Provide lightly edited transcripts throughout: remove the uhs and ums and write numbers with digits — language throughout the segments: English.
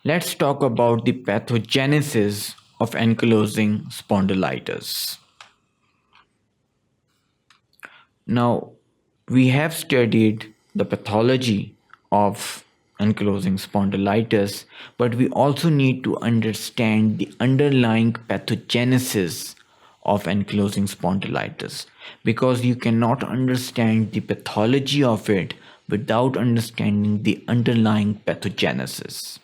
Let's talk about the pathogenesis of ankylosing spondylitis. Now, we have studied the pathology of ankylosing spondylitis, but we also need to understand the underlying pathogenesis of ankylosing spondylitis, because you cannot understand the pathology of it without understanding the underlying pathogenesis.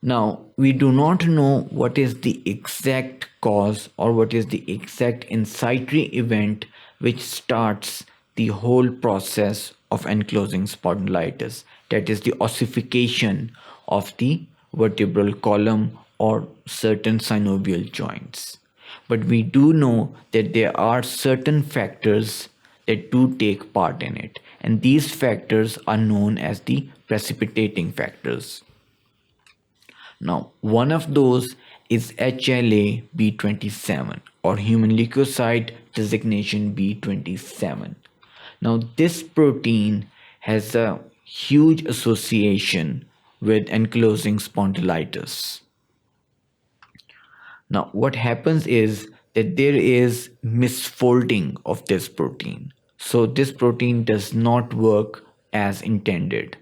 Now, we do not know what is the exact cause or what is the exact incitatory event which starts the whole process of ankylosing spondylitis, that is, the ossification of the vertebral column or certain synovial joints. But we do know that there are certain factors that do take part in it, and these factors are known as the precipitating factors. Now, one of those is HLA-B27 or human leukocyte designation B27. Now, this protein has a huge association with ankylosing spondylitis. Now, what happens is that there is misfolding of this protein. So, this protein does not work as intended.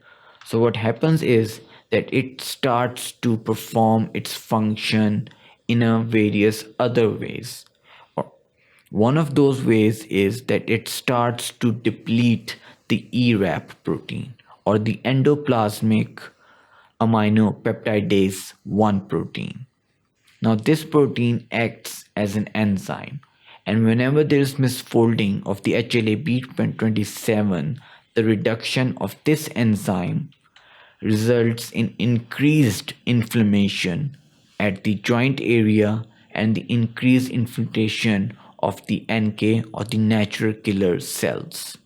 So, what happens is that it starts to perform its function in a various other ways. One of those ways is that it starts to deplete the ERAP protein or the endoplasmic aminopeptidase 1 protein. Now, this protein acts as an enzyme, and whenever there is misfolding of the HLA-B27, the reduction of this enzyme results in increased inflammation at the joint area and the increased infiltration of the NK or the natural killer cells.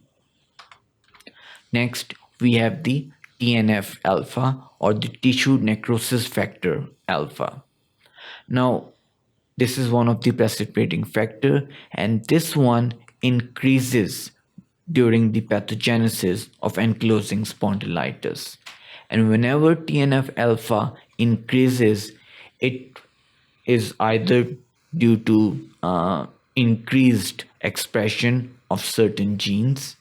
Next, we have the TNF alpha or the tissue necrosis factor alpha. Now, this is one of the precipitating factor, and this one increases during the pathogenesis of ankylosing spondylitis. And whenever TNF alpha increases, it is either due to increased expression of certain genes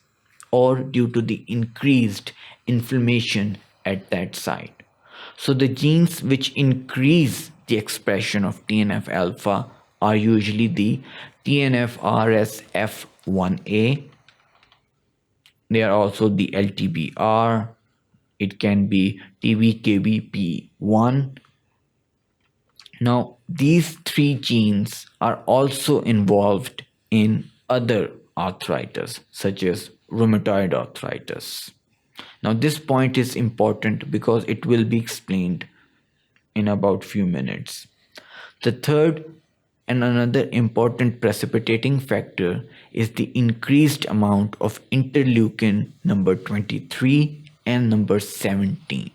or due to the increased inflammation at that site. So the genes which increase the expression of TNF alpha are usually the TNF-RSF1A. They are also the LTBR. It can be TBKBP1. Now, these three genes are also involved in other arthritis, such as rheumatoid arthritis. Now, this point is important because it will be explained in about few minutes. The third and another important precipitating factor is the increased amount of interleukin number 23 and number 17.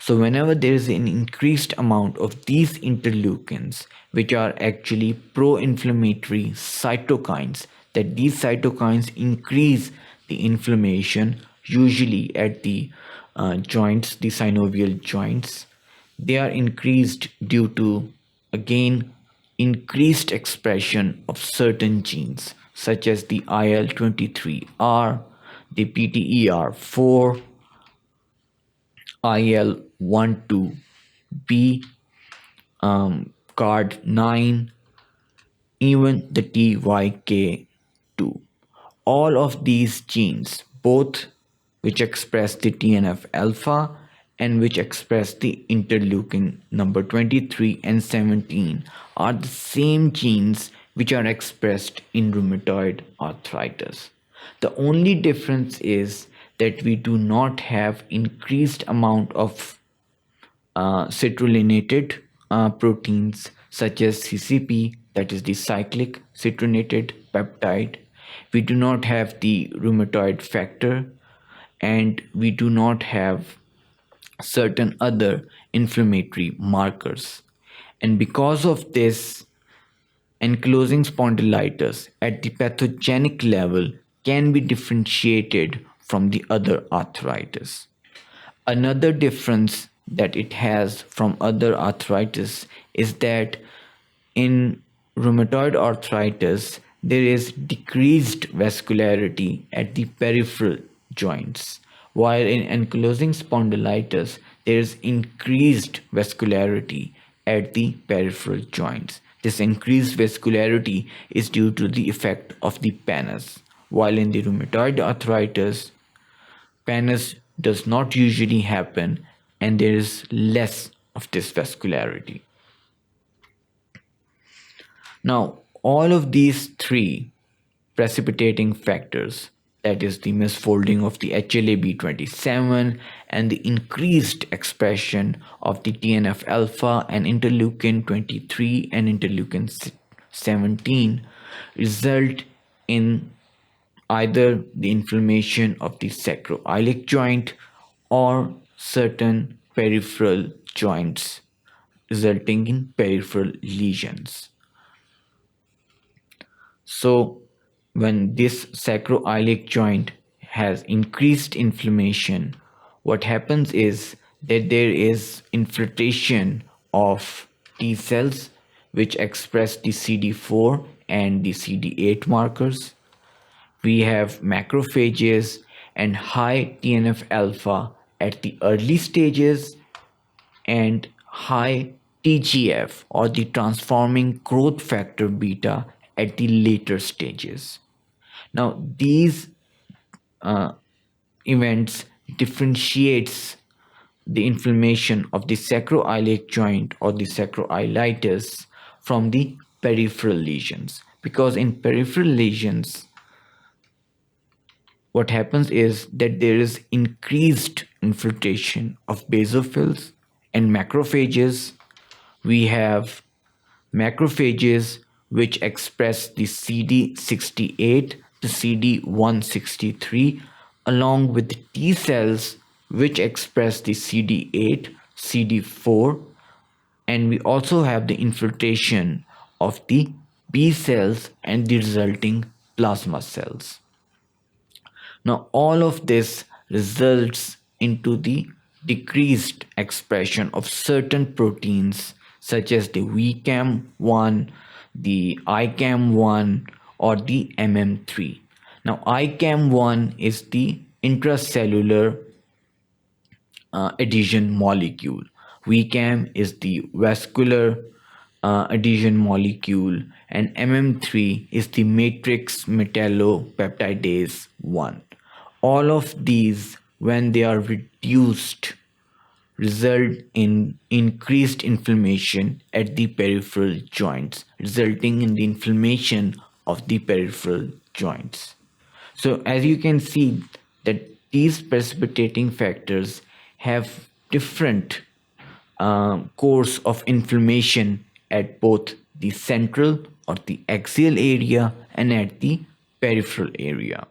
So whenever there is an increased amount of these interleukins, which are actually pro-inflammatory cytokines, that these cytokines increase the inflammation, usually at the joints, the synovial joints. They are increased due to, again, increased expression of certain genes, such as the IL-23R, the PTER4, IL-12B, CARD9, even the TYK2. All of these genes, both which express the TNF alpha and which express the interleukin number 23 and 17, are the same genes which are expressed in rheumatoid arthritis. The only difference is that we do not have increased amount of citrullinated proteins such as CCP, that is the cyclic citrulinated peptide. We do not have the rheumatoid factor, and we do not have certain other inflammatory markers. And because of this, ankylosing spondylitis at the pathogenic level can be differentiated from the other arthritis. Another difference that it has from other arthritis is that in rheumatoid arthritis, there is decreased vascularity at the peripheral joints, while in ankylosing spondylitis, there is increased vascularity at the peripheral joints. This increased vascularity is due to the effect of the pannus, while in the rheumatoid arthritis, pannus does not usually happen and there is less of this vascularity. Now, all of these three precipitating factors, that is the misfolding of the HLA-B27 and the increased expression of the TNF alpha and interleukin 23 and interleukin 17, result in either the inflammation of the sacroiliac joint or certain peripheral joints, resulting in peripheral lesions. So, when this sacroiliac joint has increased inflammation, what happens is that there is infiltration of T cells which express the CD4 and the CD8 markers. We have macrophages and high TNF alpha at the early stages and high TGF or the transforming growth factor beta at the later stages. Now these events differentiates the inflammation of the sacroiliac joint or the sacroiliitis from the peripheral lesions, because in peripheral lesions what happens is that there is increased infiltration of basophils and macrophages. We have macrophages which express the CD68 to CD163 along with T cells which express the CD8, CD4, and we also have the infiltration of the B cells and the resulting plasma cells. Now all of this results into the decreased expression of certain proteins such as the VCAM1, the ICAM1 or the MM3. Now ICAM1 is the intracellular adhesion molecule. VCAM is the vascular adhesion molecule and MM3 is the matrix metallopeptidase 1. All of these, when they are reduced, result in increased inflammation at the peripheral joints, resulting in the inflammation of the peripheral joints. So as you can see that these precipitating factors have different course of inflammation at both the central or the axial area and at the peripheral area.